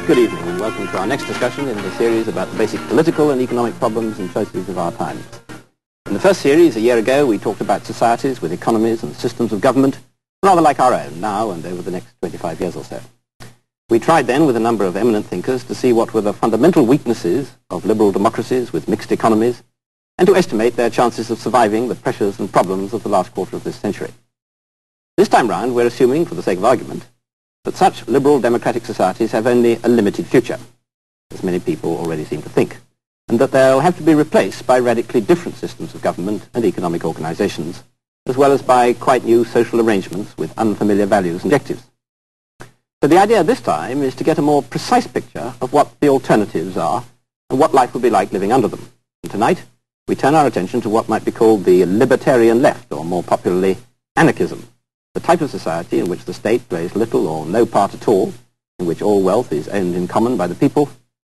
Good evening and welcome to our next discussion in the series about the basic political and economic problems and choices of our times. In the first series, a year ago, we talked about societies with economies and systems of government rather like our own now and over the next 25 years or so. We tried then with a number of eminent thinkers to see what were the fundamental weaknesses of liberal democracies with mixed economies and to estimate their chances of surviving the pressures and problems of the last quarter of this century. This time round, we're assuming, for the sake of argument, that such liberal democratic societies have only a limited future, as many people already seem to think, and that they'll have to be replaced by radically different systems of government and economic organizations, as well as by quite new social arrangements with unfamiliar values and objectives. So the idea this time is to get a more precise picture of what the alternatives are and what life will be like living under them. And tonight, we turn our attention to what might be called the libertarian left, or more popularly, anarchism, the type of society in which the state plays little or no part at all, in which all wealth is owned in common by the people,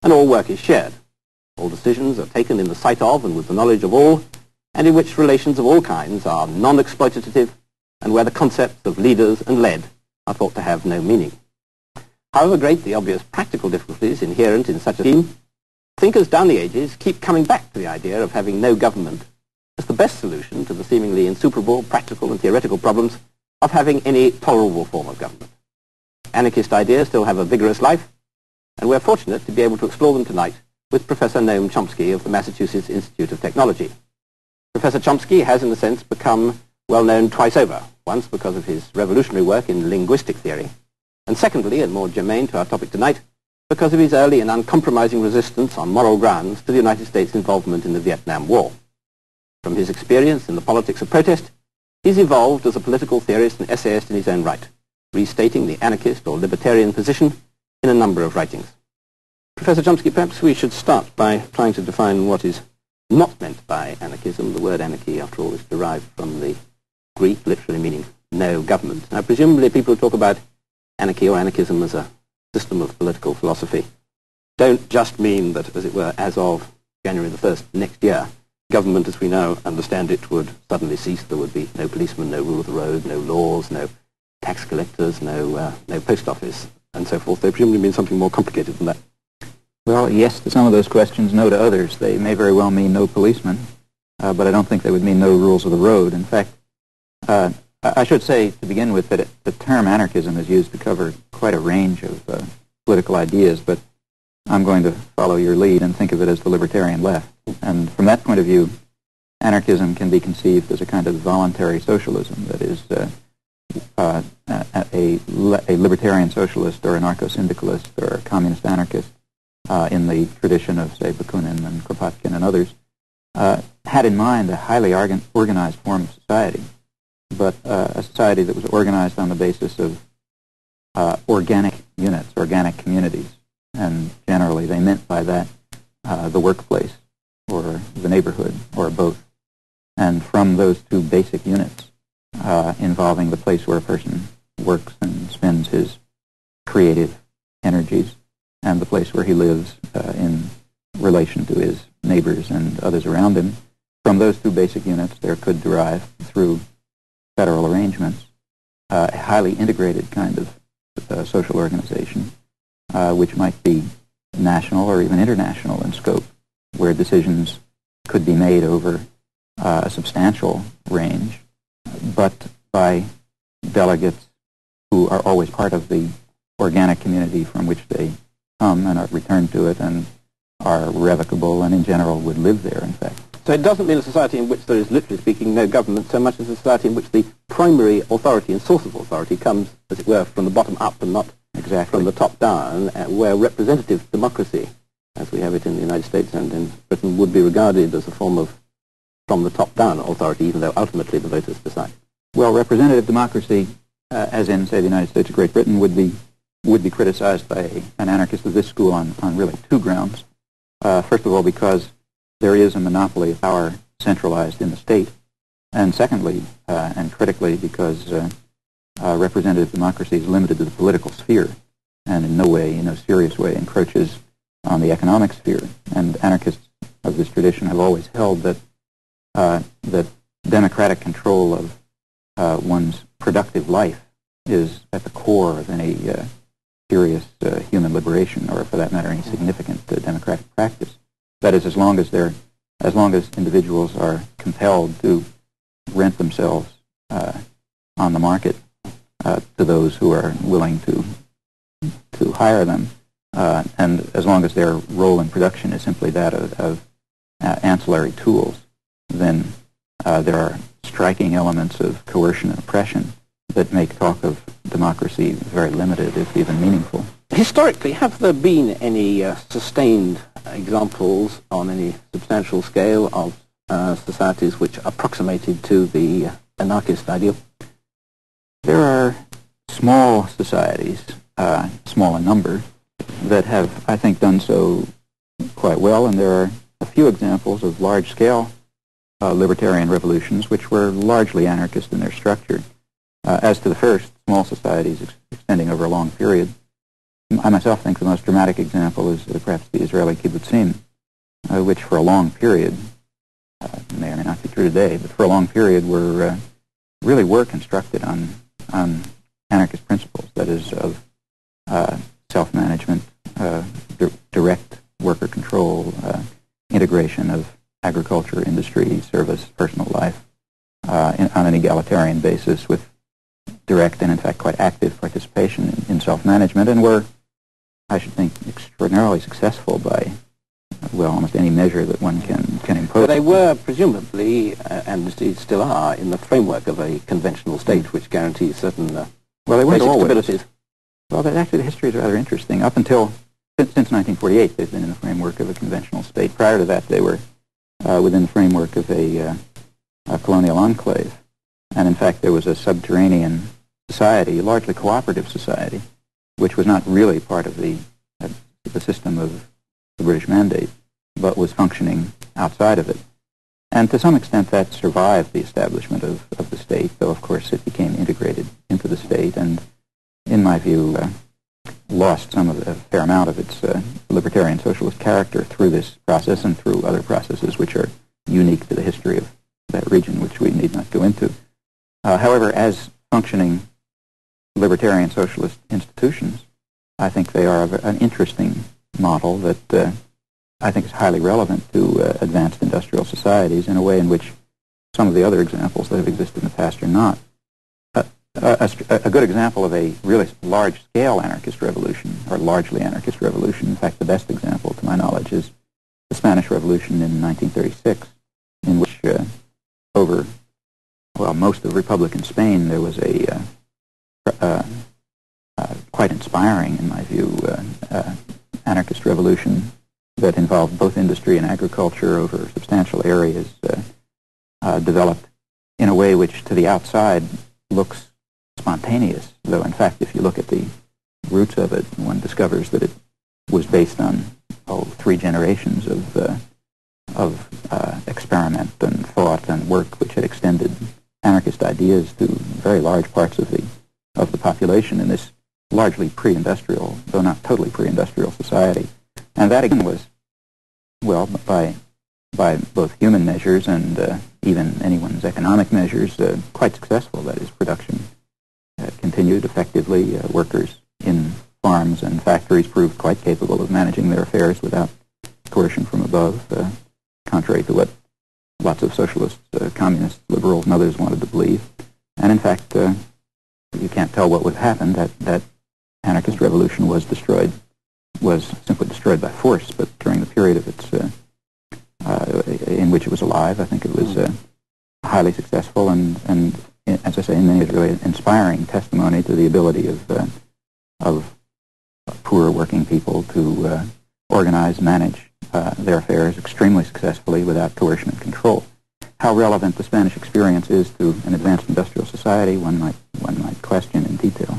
and all work is shared. All decisions are taken in the sight of and with the knowledge of all, and in which relations of all kinds are non-exploitative, and where the concepts of leaders and led are thought to have no meaning. However great the obvious practical difficulties inherent in such a scheme, thinkers down the ages keep coming back to the idea of having no government as the best solution to the seemingly insuperable practical and theoretical problems of having any tolerable form of government. Anarchist ideas still have a vigorous life, and we're fortunate to be able to explore them tonight with Professor Noam Chomsky of the Massachusetts Institute of Technology. Professor Chomsky has, in a sense, become well known twice over, once because of his revolutionary work in linguistic theory, and secondly, and more germane to our topic tonight, because of his early and uncompromising resistance on moral grounds to the United States' involvement in the Vietnam War. From his experience in the politics of protest, he's evolved as a political theorist and essayist in his own right, restating the anarchist or libertarian position in a number of writings. Professor Chomsky, perhaps we should start by trying to define what is not meant by anarchism. The word anarchy, after all, is derived from the Greek, literally meaning no government. Now, presumably people who talk about anarchy or anarchism as a system of political philosophy don't just mean that, as it were, as of January the 1st next year, government as we now understand it would suddenly cease. There would be no policemen, no rule of the road, no laws, no tax collectors, no post office, and so forth. They presumably mean something more complicated than that. Well, yes to some of those questions, no to others. They may very well mean no policemen, but I don't think they would mean no rules of the road. In fact, I should say to begin with that the term anarchism is used to cover quite a range of political ideas, but I'm going to follow your lead and think of it as the libertarian left. And from that point of view, anarchism can be conceived as a kind of voluntary socialism, that is, a libertarian socialist or anarcho-syndicalist or a communist anarchist in the tradition of, say, Bakunin and Kropotkin and others, had in mind a highly organized form of society, but a society that was organized on the basis of organic units, organic communities. And generally they meant by that the workplace or the neighborhood or both. And from those two basic units involving the place where a person works and spends his creative energies and the place where he lives in relation to his neighbors and others around him, from those two basic units there could derive through federal arrangements a highly integrated kind of social organization, which might be national or even international in scope, where decisions could be made over a substantial range, but by delegates who are always part of the organic community from which they come and are returned to it and are revocable and in general would live there, in fact. So it doesn't mean a society in which there is, literally speaking, no government so much as a society in which the primary authority and source of authority comes, as it were, from the bottom up and not from the top down, where representative democracy, as we have it in the United States and in Britain, would be regarded as a form of from the top down authority, even though ultimately the voters decide. Well, representative democracy, as in, say, the United States or Great Britain, would be criticized by an anarchist of this school on really two grounds. First of all, because there is a monopoly of power centralized in the state, and secondly, and critically, because representative democracy is limited to the political sphere and in no way, in no serious way, encroaches on the economic sphere. And anarchists of this tradition have always held that that democratic control of one's productive life is at the core of any serious human liberation, or for that matter, any significant democratic practice. That is, as long as individuals are compelled to rent themselves on the market to those who are willing to hire them, and as long as their role in production is simply that of ancillary tools, then there are striking elements of coercion and oppression that make talk of democracy very limited, if even meaningful. Historically, have there been any sustained examples on any substantial scale of societies which approximated to the anarchist ideal? There are small societies, small in number, that have, I think, done so quite well, and there are a few examples of large-scale libertarian revolutions which were largely anarchist in their structure. As to the first, small societies extending over a long period, I myself think the most dramatic example is perhaps the Israeli kibbutzim, which for a long period, may or may not be true today, but for a long period really were constructed on anarchist principles, that is, of self-management, direct worker control, integration of agriculture, industry, service, personal life on an egalitarian basis with direct and, in fact, quite active participation in self-management, and were, I should think, extraordinarily successful by, well, almost any measure that one can impose. But they were presumably, and indeed still are, in the framework of a conventional state which guarantees certain well, they weren't basic always. stabilities. Well, actually, the history is rather interesting. Up until, since 1948, they've been in the framework of a conventional state. Prior to that, they were within the framework of a colonial enclave. And in fact, there was a subterranean society, largely cooperative society, which was not really part of the system of the British Mandate, but was functioning outside of it. And to some extent, that survived the establishment of the state, though, of course, it became integrated into the state, and, in my view, lost a fair amount of its libertarian socialist character through this process and through other processes which are unique to the history of that region, which we need not go into. However, as functioning libertarian socialist institutions, I think they are an interesting model that I think is highly relevant to advanced industrial societies in a way in which some of the other examples that have existed in the past are not. A good example of a really large-scale anarchist revolution, or largely anarchist revolution, in fact the best example to my knowledge, is the Spanish Revolution in 1936, in which over most of Republican Spain there was a quite inspiring, in my view, anarchist revolution that involved both industry and agriculture over substantial areas, developed in a way which to the outside looks spontaneous, though in fact if you look at the roots of it, one discovers that it was based on 3 generations of experiment and thought and work which had extended anarchist ideas to very large parts of the population in this largely pre-industrial, though not totally pre-industrial society. And that again was, well, by both human measures and even anyone's economic measures, quite successful. That is, production continued effectively. Workers in farms and factories proved quite capable of managing their affairs without coercion from above, contrary to what lots of socialists, communists, liberals, and others wanted to believe. And in fact, you can't tell what would happen. That anarchist revolution was simply destroyed by force, but during the period of its in which it was alive, I think it was highly successful and as I say, in many ways, really inspiring testimony to the ability of poor working people to organize, manage their affairs extremely successfully without coercion and control. How relevant the Spanish experience is to an advanced industrial society, one might question in detail.